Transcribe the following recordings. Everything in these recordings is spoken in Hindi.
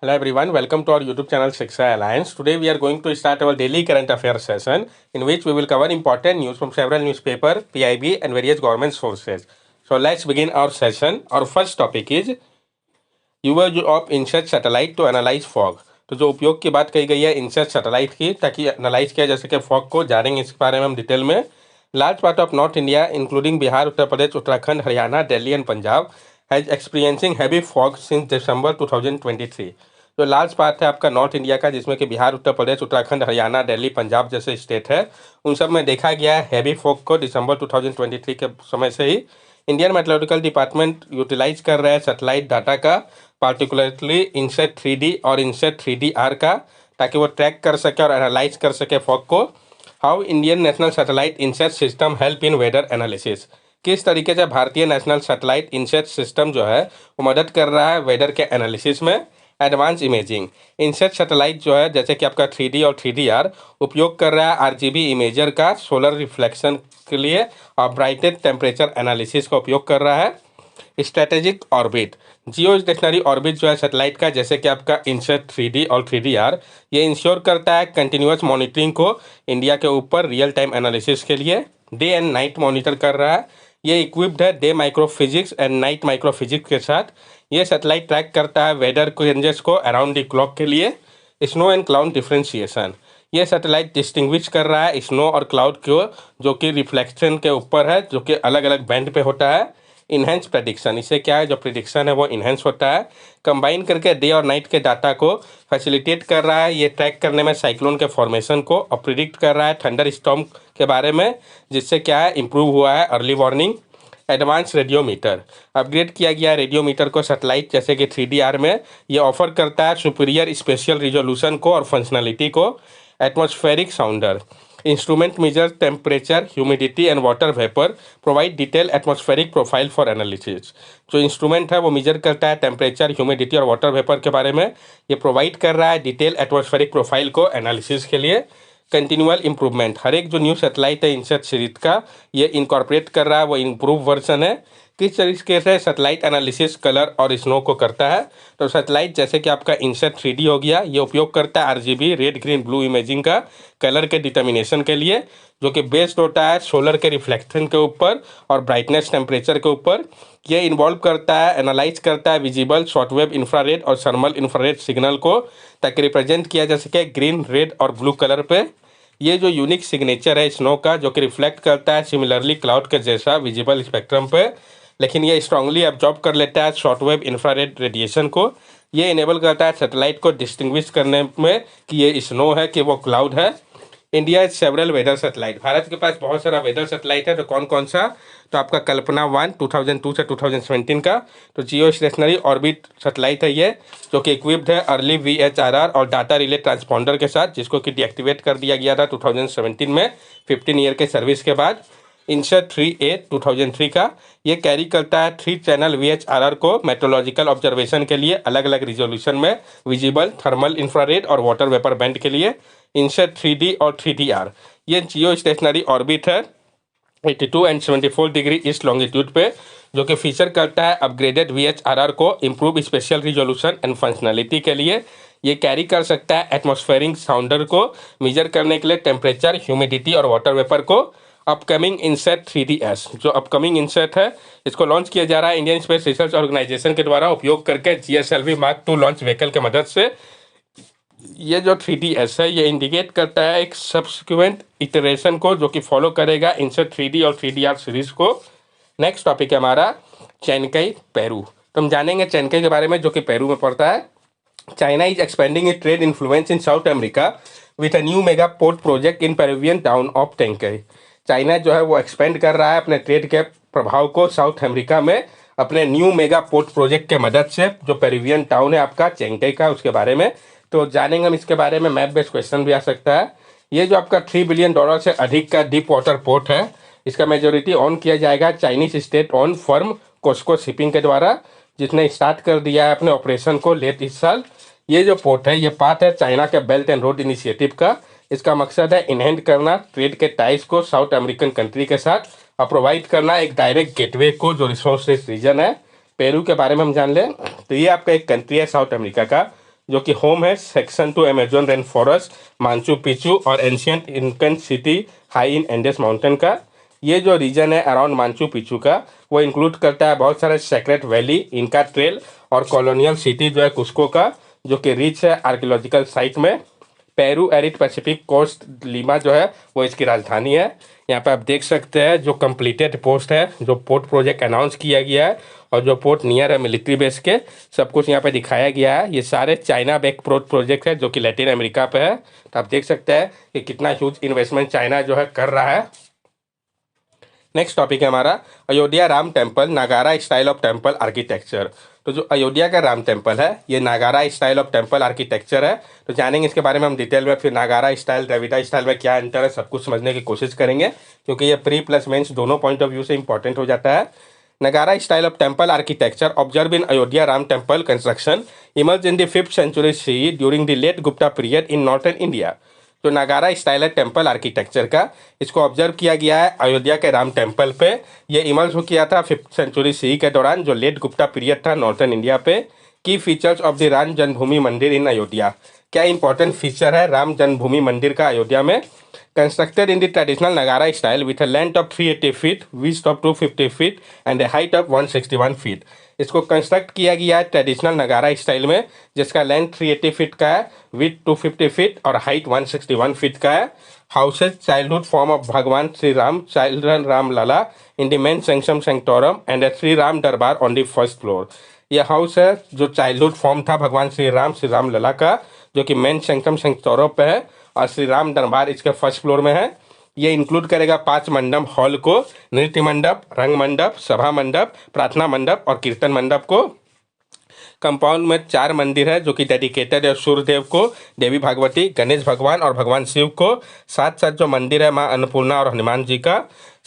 Hello everyone, welcome to our YouTube channel Shiksha Alliance. Today we are going to start our daily current affairs session in which we will cover important news from several newspapers, PIB and various government sources. So let's begin our session. Our first topic is use of INSAT satellite to analyse fog. तो जो उपयोग की बात कही गई है इंसेट सैटेलाइट की ताकि एनालाइज किया जा सके फॉग को, जानेंगे इसके बारे में हम डिटेल में। Large part of north India including Bihar, Uttar Pradesh, Uttarakhand, Haryana, Delhi and Punjab has experiencing heavy fog since दिसंबर 2023। जो लार्ज पार्ट है आपका नॉर्थ इंडिया का, जिसमें कि बिहार, उत्तर प्रदेश, उत्तराखंड, हरियाणा, दिल्ली, पंजाब जैसे स्टेट है, उन सब में देखा गया है हैवी फॉग को दिसंबर 2023 के समय से ही। इंडियन मेट्रोलॉजिकल डिपार्टमेंट यूटिलाइज कर रहा है सैटेलाइट डाटा का, पार्टिकुलरली इनसेट 3D और इनसेट 3DR का, ताकि वो ट्रैक कर सके और एनालाइज कर सके फॉग को। How Indian national satellite INSAT system help in weather analysis. किस तरीके से भारतीय नेशनल सैटेलाइट इनसेट सिस्टम जो है वो मदद कर रहा है वेदर के एनालिसिस में। एडवांस इमेजिंग, इनसेट सैटेलाइट जो है जैसे कि आपका 3D और 3DR उपयोग कर रहा है RGB इमेजर का सोलर रिफ्लेक्शन के लिए और ब्राइटेड टेम्परेचर एनालिसिस का उपयोग कर रहा है। स्ट्रेटेजिक ऑर्बिट, जियो स्टेशनरी ऑर्बिट जो है सैटेलाइट का, जैसे कि आपका इनसेट 3D और 3DR, ये इंश्योर करता है कंटिन्यूस मॉनिटरिंग को इंडिया के ऊपर रियल टाइम एनालिसिस के लिए। डे एंड नाइट मॉनिटर कर रहा है। ये इक्विप्ड है डे माइक्रोफिजिक्स एंड नाइट माइक्रोफिजिक्स के साथ। ये सैटेलाइट ट्रैक करता है वेदर चेंजेस को अराउंड द क्लॉक के लिए। स्नो एंड क्लाउड डिफ्रेंशिएशन, ये सैटेलाइट डिस्टिंग्विश कर रहा है स्नो और क्लाउड को, जो कि रिफ्लेक्शन के ऊपर है, जो कि अलग अलग बैंड पे होता है। इन्हेंस प्रेडिक्शन, इससे क्या है जो प्रिडिक्शन है वो इन्हेंस होता है। कंबाइन करके डे और नाइट के डाटा को फैसिलिटेट कर रहा है। ये ट्रैक करने में साइक्लोन के फॉर्मेशन को और प्रिडिक्ट कर रहा है थंडर स्टॉर्म के बारे में, जिससे क्या है इम्प्रूव हुआ है early warning. Advance radiometer, upgrade किया गया रेडियोमीटर को सैटेलाइट जैसे कि 3DR में। ये ऑफर करता है सुपीरियर स्पेशियल रिजोल्यूशन को और फंक्शनलिटी को। Atmospheric साउंडर, instrument measure temperature, humidity and water vapour, provide detail atmospheric profile for analysis. जो इंस्ट्रूमेंट है वो मेजर करता है टेम्परेचर, ह्यूमिडिटी और वाटर वेपर के बारे में। ये प्रोवाइड कर रहा है डिटेल एटमॉस्फेरिक प्रोफाइल को एनालिसिस के लिए। कंटिन्यूअल इंप्रूवमेंट, हर एक जो न्यू सैटेलाइट है इनसेट सीरीज का, ये इनकॉर्पोरेट कर रहा है, वो इम्प्रूव वर्जन है। किस तरीके से सैटेलाइट एनालिसिस कलर और स्नो को करता है। तो सैटेलाइट जैसे कि आपका इनसेट 3D हो गया, ये उपयोग करता है RGB red green blue imaging का कलर के डिटर्मिनेशन के लिए, जो कि बेस्ड होता है सोलर के रिफ्लेक्शन के ऊपर और ब्राइटनेस टेम्परेचर के ऊपर। ये इन्वॉल्व करता है एनालाइज करता है विजिबल शॉर्टवेव इंफ्रारेड और थर्मल इंफ्रारेड सिग्नल को, ताकि रिप्रेजेंट किया जा सके ग्रीन, रेड और ब्लू कलर पे। ये जो यूनिक सिग्नेचर है स्नो का, जो कि रिफ्लेक्ट करता है सिमिलरली क्लाउड के जैसा विजिबल स्पेक्ट्रम पे, लेकिन ये स्ट्रांगली एब्जॉर्ब कर लेता है शॉर्टवेव इंफ्रारेड रेडिएशन को। ये इनेबल करता है सैटेलाइट को डिस्टिंग्विश करने में कि ये स्नो है कि वो क्लाउड है। India is several weather satellite, Bharat के पास बहुत सारा वेदर सैटेलाइट है। तो कौन कौन सा, तो आपका कल्पना 1 2002 से 2017 का, तो जियो स्टेशनरी ऑर्बिट सैटेलाइट है ये, जो कि इक्विप्ड है अर्ली VHRR और डाटा रिले ट्रांसपॉन्डर के साथ, जिसको कि डीएक्टिवेट कर दिया गया था 2017 में 15 ईयर के सर्विस के बाद। इनसेट 3A 2003 का, ये कैरी करता है 3 चैनल VHRR को मेट्रोलॉजिकल ऑब्जर्वेशन के लिए अलग अलग रिजोल्यूशन में, विजिबल, थर्मल इंफ्रारेड और वाटर वेपर बैंड के लिए। इनसेट 3D और 3DR, ये जियो स्टेशनरी ऑर्बिट है 82 एंड 74 डिग्री ईस्ट लॉन्गिट्यूड पे, जो कि फीचर करता है अपग्रेडेड VHRR को improve special resolution and functionality के लिए। ये कैरी कर सकता है एटमॉस्फेरिक साउंडर को मेजर करने के लिए टेम्परेचर, ह्यूमिडिटी और वाटर वेपर को। अपकमिंग इनसेट 3DS, जो अपकमिंग इनसेट है, इसको लॉन्च किया जा रहा है इंडियन स्पेस रिसर्च ऑर्गेनाइजेशन के द्वारा उपयोग करके GSLV Mark 2 लॉन्च व्हीकल के मदद से। ये जो 3DS है ये इंडिकेट करता है एक सब्सिक्वेंट इटरेशन को, जो कि फॉलो करेगा इनसेट 3D और 3DR सीरीज को। नेक्स्ट टॉपिक है हमारा चैनकई पेरू। तो हम जानेंगे चैनकई के बारे में, जो कि पेरू में पड़ता है। China is expanding it trade influence in South America with a new mega port project in Peruvian town of Chancay. China जो है वो एक्सपेंड कर रहा है अपने ट्रेड के प्रभाव को साउथ अमेरिका में अपने न्यू मेगा पोर्ट प्रोजेक्ट के मदद से, जो पेरुवियन टाउन है आपका चेंगटई का, उसके बारे में। तो जानेंगे हम इसके बारे में। मैप बेस्ड क्वेश्चन भी आ सकता है। ये जो आपका $3 बिलियन से अधिक का डीप वाटर पोर्ट है, इसका मेजोरिटी ऑन किया जाएगा Chinese state on firm Cosco shipping के द्वारा, जिसने स्टार्ट कर दिया है अपने ऑपरेशन को लेट इस साल। ये जो पोर्ट है ये पार्ट है चाइना के बेल्ट एंड रोड इनिशिएटिव का। इसका मकसद है इनहेंड करना ट्रेड के टाइज को साउथ अमेरिकन कंट्री के साथ और प्रोवाइड करना एक डायरेक्ट गेटवे को, जो रिसोर्स रीजन है। पेरू के बारे में हम जान लें तो ये आपका एक कंट्री है साउथ अमेरिका का, जो कि होम है section to Amazon rain forest, Machu Picchu और ancient Incan city high in Andes mountain का। ये जो रीजन है अराउंड मांचू पिचू का, वो इंक्लूड करता है बहुत सारे सेक्रेट वैली, इनका ट्रेल और कॉलोनियल सिटी जो है कुस्को का, जो कि रिच है आर्कियोलॉजिकल साइट में। Peru arid Pacific coast Lima जो है वो इसकी राजधानी है। यहाँ पे आप देख सकते हैं जो कंप्लीटेड पोस्ट है, जो पोर्ट प्रोजेक्ट अनाउंस किया गया है और जो पोर्ट नियर है मिलिट्री बेस के, सब कुछ यहाँ पे दिखाया गया है। ये सारे चाइना बैक पोर्ट प्रोजेक्ट है जो कि लैटिन अमेरिका पे है। तो आप देख सकते हैं कि कितना ह्यूज इन्वेस्टमेंट चाइना जो है कर रहा है। नेक्स्ट टॉपिक है हमारा अयोध्या राम टेम्पल, नागारा स्टाइल ऑफ टेम्पल आर्किटेक्चर। तो जो अयोध्या का राम टेम्पल है ये नागारा स्टाइल ऑफ टेम्पल आर्किटेक्चर है। तो जानेंगे इसके बारे में हम डिटेल में, फिर नागारा स्टाइल द्रविड़ा स्टाइल में क्या अंतर है सब कुछ समझने की कोशिश करेंगे, क्योंकि ये प्री प्लस मेंस दोनों पॉइंट ऑफ व्यू से इंपॉर्टेंट हो जाता है। Nagara style of temple architecture observed in Ayodhya Ram temple construction emerged in the 5th century CE during the late Gupta period in northern India। जो नागारा स्टाइल है टेम्पल आर्किटेक्चर का, इसको ऑब्जर्व किया गया है अयोध्या के राम टेम्पल पे। ये इमर्ज हो किया था 5th सेंचुरी CE के दौरान, जो लेट गुप्ता पीरियड था नॉर्थन इंडिया पे। की फीचर्स ऑफ द राम जन्मभूमि मंदिर इन अयोध्या, क्या इंपॉर्टेंट फीचर है राम जन्मभूमि मंदिर का अयोध्या में। कंस्ट्रक्टेड इन द ट्रेडिशनल नगारा style with a length of 380 feet, width of 250 feet and height of 161 feet. इसको कंस्ट्रक्ट किया गया है ट्रेडिशनल नगारा स्टाइल में, जिसका लेंथ 380 फीट का है, विथ 250 फीट और हाइट 161 फीट का है। हाउसेज चाइल्डहुड फॉर्म ऑफ भगवान Shri Ram, children Ram Lalla in the main sanctum sanctorum and Shri Ram Darbar on the first floor. यह हाउस है जो चाइल्डहुड फॉर्म था भगवान श्री राम लला का, जो कि मेन सेंक्टम सेंक्टोरम पे है और श्री राम दरबार इसके फर्स्ट फ्लोर में है। ये इंक्लूड करेगा 5 मंडप हॉल को, नृत्य मंडप, रंग मंडप, सभा मंडप, प्रार्थना मंडप और कीर्तन मंडप को। कंपाउंड में 4 मंदिर है जो कि डेडिकेटेड है सूर्यदेव को, देवी भागवती, गणेश भगवान और भगवान शिव को। साथ साथ जो मंदिर है माँ अन्नपूर्णा और हनुमान जी का।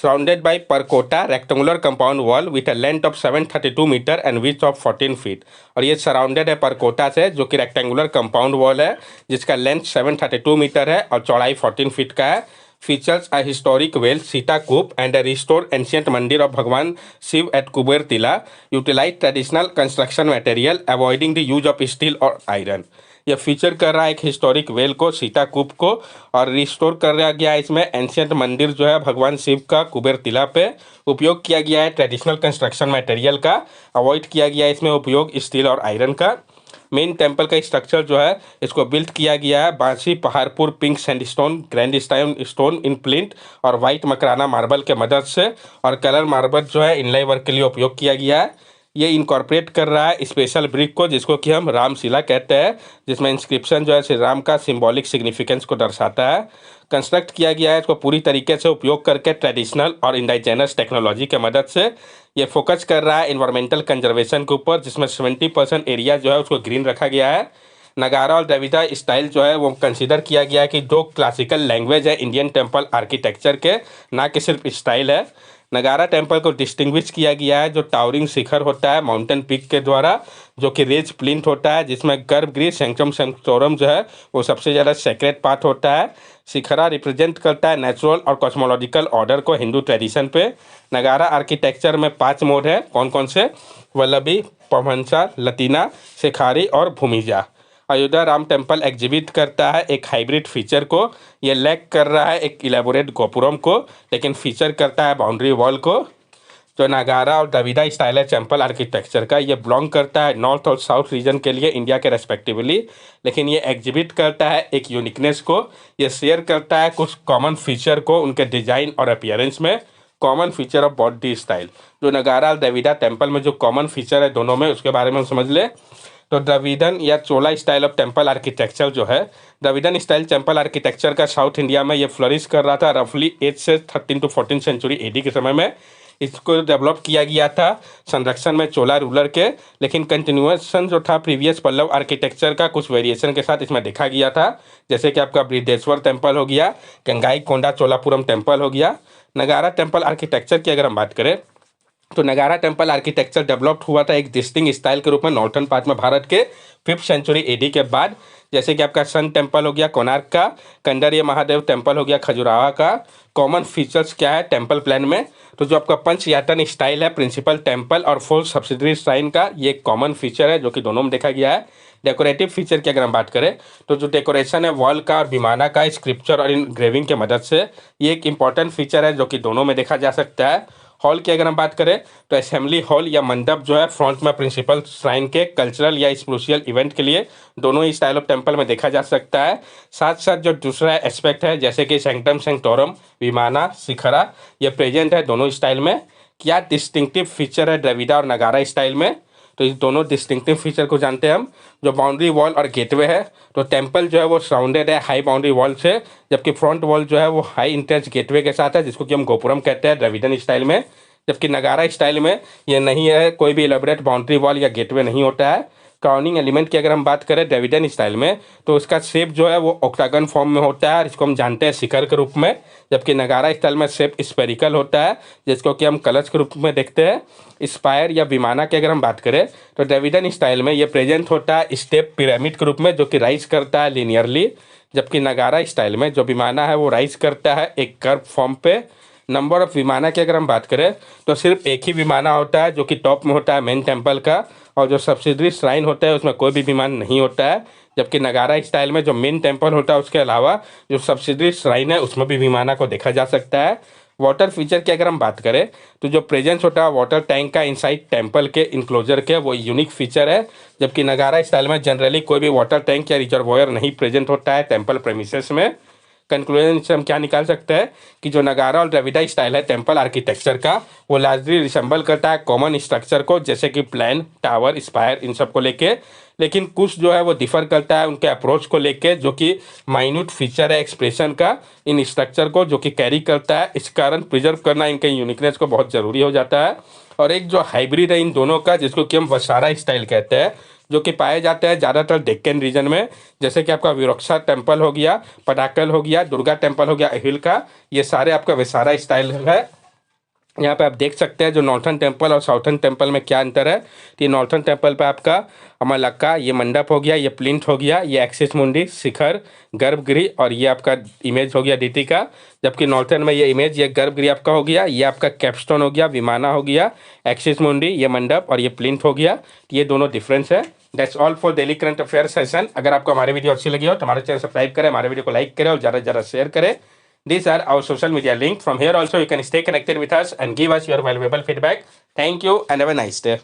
सराउंडेड बाई परकोटा rectangular compound wall with a length of 732 metre and width of 14 feet. और ये सराउंडेड है परकोटा से, जो कि रेक्टेंगुलर कंपाउंड वॉल है जिसका लेंथ 732 मीटर है और चौड़ाई 14 फीट का है। Features a historic well, Sita Koop and a restored ancient मंदिर of भगवान शिव at कुबेर तिला, utilize traditional construction material, avoiding the use of steel और iron। यह फीचर कर रहा है एक हिस्टोरिक वेल को, सीता कूप को, और रिस्टोर कर रहा गया है इसमें एंशियंट मंदिर जो है भगवान शिव का कुबेर तिला पे। उपयोग किया गया है ट्रेडिशनल कंस्ट्रक्शन मटेरियल का, अवॉइड किया गया है इसमें उपयोग स्टील और आयरन का। मेन टेम्पल का स्ट्रक्चर जो है इसको बिल्ड किया गया है Bansi Paharpur pink sandstone grand stone in plinth और वाइट मकराना मार्बल के मदद से, और कलर मार्बल जो है इनलाई वर्क के लिए उपयोग किया गया है। ये इनकॉर्पोरेट कर रहा है स्पेशल ब्रिक को, जिसको कि हम रामशिला कहते हैं, जिसमें इंस्क्रिप्शन जो है श्री राम का सिंबॉलिक सिग्निफिकेंस को दर्शाता है। कंस्ट्रक्ट किया गया है इसको पूरी तरीके से उपयोग करके ट्रेडिशनल और इंडाइजेनस टेक्नोलॉजी के मदद से। ये फोकस कर रहा है इन्वायरमेंटल कंजर्वेशन के ऊपर, जिसमें 70% एरिया जो है उसको ग्रीन रखा गया है। नगारा और द्रविड़ा स्टाइल जो है वो कंसीडर किया गया है कि दो क्लासिकल लैंग्वेज है इंडियन टेम्पल आर्किटेक्चर के, ना कि सिर्फ स्टाइल है। नगारा टेम्पल को डिस्टिंग्विश किया गया है जो टावरिंग शिखर होता है माउंटेन पीक के द्वारा, जो कि रेज प्लिंथ होता है, जिसमें गर्भगृह सेंक्टम सेंक्टोरम जो है वो सबसे ज़्यादा सेक्रेट पार्ट होता है। शिखरा रिप्रेजेंट करता है नेचुरल और कॉस्मोलॉजिकल ऑर्डर को हिंदू ट्रेडिशन पे। नगारा आर्किटेक्चर में 5 मोड है, कौन कौन से? वल्लभी, पवहंसा, लतीना, शेखारी और भूमिजा। अयोध्या राम टेम्पल एग्जिबिट करता है एक हाइब्रिड फीचर को। ये लैक कर रहा है एक इलेबोरेट गोपुरम को, लेकिन फीचर करता है बाउंड्री वॉल को। जो नागारा और द्रविड़ा स्टाइल है टेम्पल आर्किटेक्चर का, ये बिलोंग करता है नॉर्थ और साउथ रीजन के लिए इंडिया के रेस्पेक्टिवली, लेकिन ये एग्जिबिट करता है एक यूनिकनेस को। ये शेयर करता है कुछ कॉमन फीचर को उनके डिजाइन और अपीयरेंस में। Common feature of body style, जो नगारा और द्रविड़ा टेम्पल में जो कॉमन फीचर है दोनों में, उसके बारे में हम समझ ले। तो द्रविडन या चोला स्टाइल ऑफ टेम्पल आर्किटेक्चर जो है, द्रविडन स्टाइल टेम्पल आर्किटेक्चर का साउथ इंडिया में ये फ्लरिश कर रहा था रफली 8 से 13 to 14 सेंचुरी एडी के समय में। इसको डेवलप किया गया था संरक्षण में चोला रूलर के, लेकिन कंटिन्यूएशन जो था प्रीवियस पल्लव आर्किटेक्चर का कुछ वेरिएशन के साथ इसमें देखा गया था, जैसे कि आपका बृहदेश्वर टेम्पल हो गया, गंगाई कोंडा चोलापुरम टेम्पल हो गया। नगारा टेम्पल आर्किटेक्चर की अगर हम बात करें तो नगारा टेम्पल आर्किटेक्चर डेवलप्ड हुआ था एक डिस्टिंग स्टाइल के रूप में नॉर्थन पार्ट में भारत के 5th सेंचुरी एडी के बाद, जैसे कि आपका सन टेम्पल हो गया कोणार्क का, कंडरिया महादेव टेम्पल हो गया खजुराहो का। कॉमन फीचर्स क्या है टेम्पल प्लान में? तो जो आपका पंचयातन स्टाइल है प्रिंसिपल टेम्पल और 4 सब्सिडरी श्राइन का, ये एक कॉमन फीचर है जो कि दोनों में देखा गया है। डेकोरेटिव फीचर की अगर हम बात करें तो जो डेकोरेशन है वॉल का और विमाना का स्क्रिप्चर और इंग्रेविंग की मदद से, ये एक इंपॉर्टेंट फीचर है जो कि दोनों में देखा जा सकता है। हॉल की अगर हम बात करें तो असेंबली हॉल या मंडप जो है फ्रंट में प्रिंसिपल श्राइन के कल्चरल या स्पिरिचुअल इवेंट के लिए दोनों ही स्टाइल ऑफ टेम्पल में देखा जा सकता है। साथ साथ जो दूसरा एस्पेक्ट है जैसे कि सेंक्टम सेंक्टोरम, विमाना, शिखरा, ये प्रेजेंट है दोनों स्टाइल में। क्या डिस्टिंक्टिव फीचर है द्रविड़ा और नगारा स्टाइल में, तो इस दोनों डिस्टिंक्टिव फीचर को जानते हैं हम। जो बाउंड्री वॉल और गेटवे है, तो टेम्पल जो है वो सराउंडेड है हाई बाउंड्री वॉल से, जबकि फ्रंट वॉल जो है वो हाई इंट्रेंस गेटवे के साथ है जिसको कि हम गोपुरम कहते हैं द्रविडन स्टाइल में। जबकि नगारा स्टाइल में ये नहीं है, कोई भी इलेबोरेट बाउंड्री वॉल या गेटवे नहीं होता है। क्राउनिंग एलिमेंट की अगर हम बात करें द्रविडन स्टाइल में तो उसका शेप जो है वो ऑक्टागन फॉर्म में होता है और इसको हम जानते हैं शिखर के रूप में। जबकि नगारा स्टाइल में शेप स्पेरिकल होता है जिसको कि हम कलश के रूप में देखते हैं। स्पायर या विमाना की अगर हम बात करें तो द्रविडन स्टाइल में ये प्रेजेंट होता है स्टेप पिरामिड के रूप में जो कि राइज करता है लिनियरली। जबकि नगारा स्टाइल में जो विमाना है वो राइज करता है एक कर्व फॉर्म पे। नंबर ऑफ विमाना की अगर हम बात करें तो सिर्फ एक ही विमाना होता है जो कि टॉप में होता है मेन टेम्पल का, और जो सब्सिडरी श्राइन होता है उसमें कोई भी विमान नहीं होता है। जबकि नगारा स्टाइल में जो मेन टेम्पल होता है उसके अलावा जो सब्सिडरी श्राइन है उसमें भी विमाना को देखा जा सकता है। वाटर फीचर की अगर हम बात करें तो जो प्रेजेंस होता है वाटर टैंक का इनसाइड टेम्पल के इंक्लोजर के, वो यूनिक फीचर है। जबकि नगारा स्टाइल में जनरली कोई भी वाटर टैंक या रिजर्वोयर नहीं प्रेजेंट होता है टेम्पल प्रेमिसेस में। कंक्लूजन से हम क्या निकाल सकते हैं कि जो नगारा और द्रविड़ा स्टाइल है टेम्पल आर्किटेक्चर का, वो लार्जली रिसेंबल करता है कॉमन स्ट्रक्चर को जैसे कि प्लान, टावर, स्पायर, इन सब को लेके। लेकिन कुछ जो है वो डिफर करता है उनके अप्रोच को लेके, जो कि माइन्यूट फीचर है एक्सप्रेशन का इन स्ट्रक्चर को जो कि कैरी करता है। इस कारण प्रिजर्व करना इनके यूनिकनेस को बहुत ज़रूरी हो जाता है। और एक जो हाइब्रिड है इन दोनों का जिसको कि हम वसारा स्टाइल कहते हैं, जो कि पाए जाते हैं ज़्यादातर डेक्कन रीजन में, जैसे कि आपका विरोक्षा टेम्पल हो गया, पटाकल हो गया, दुर्गा टेम्पल हो गया अहिल का, ये सारे आपका वसारा स्टाइल है। यहाँ पे आप देख सकते हैं जो नॉर्थन टेम्पल और साउथर्न टेम्पल में क्या अंतर है। तो ये नॉर्थन टेम्पल पे आपका अमलक्का, ये मंडप हो गया, ये प्लिंथ हो गया, ये एक्सिस मुंडी, शिखर, गर्भगृह और ये आपका इमेज हो गया डीटी का। जबकि नॉर्थन में ये इमेज, ये गर्भगृह आपका हो गया, ये आपका कैपस्टोन हो गया, विमाना हो गया, एक्सिस मुंडी, ये मंडप और ये प्लिंथ हो गया। ये दोनों डिफरेंस है। That's all for daily current affair session. अगर आपको हमारी वीडियो अच्छी लगी हो तो हमारे चैनल सब्सक्राइब करें, हमारे वीडियो को लाइक करें और ज़्यादा से ज़्यादा शेयर करें। These are our social media link. From here also you can stay connected with us and give us your valuable feedback. Thank you and have a nice day.